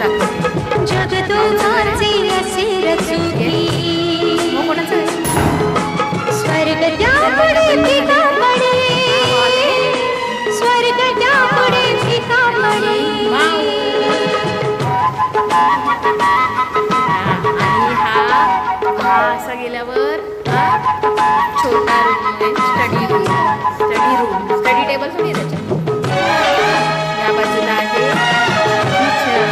दाखव. जगदोधाचे असे रचुकी मग कोणाचं आहे? स्वर्ग त्यापुढे फिका पडे स्वर्ग त्यापुढे फिका पडे आणि हा असा गेल्यावर छोटा रूम आहे, स्टडी टेबल पण आहे त्याच्यात. या बाजूला आहे किचन.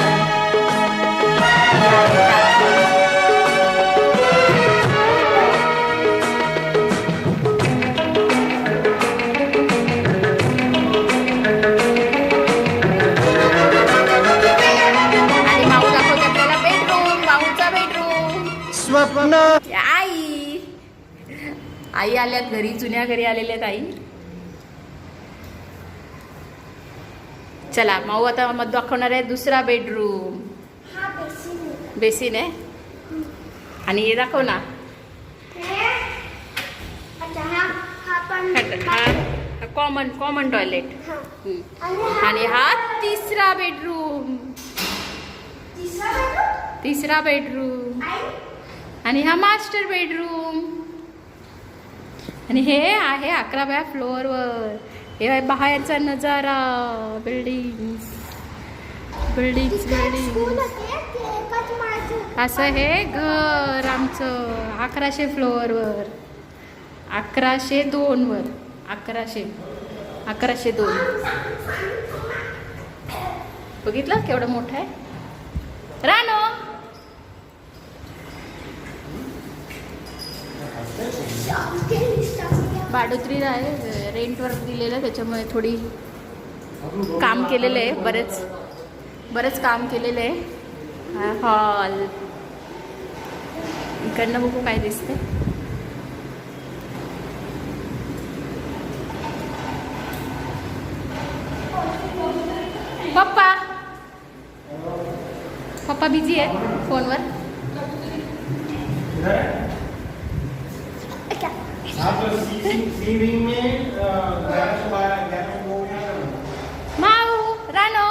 आणि माऊ दाखवते आपल्याला बेडरूम, माऊचा बेडरूम. स्वप्न आई आल्यात घरी, जुन्या घरी आलेल्या आहेत आई. चला माऊ आता मग दाखवणार आहे दुसरा बेडरूम. बेसिन आहे आणि हे दाखव ना. हा कॉमन टॉयलेट. आणि हा तिसरा बेडरूम आणि हा मास्टर बेडरूम. आणि हे आहे 11व्या फ्लोअरवर. हे आहे बाहेरचा नजारा. बिल्डिंग. असं हे घर आमचं 1100 फ्लोअरवर. 1102 वर. 1102. बघितलं केवढं मोठं आहे. रानो बाडोत्री आहे, रेंटवर दिलेलं, त्याच्यामुळे थोडी काम केलेलं आहे. बरेच काम केलेलं आहे. हॉल इकडनं बघू काय दिसते. पप्पा बिझी आहेत फोनवर. माऊ रानो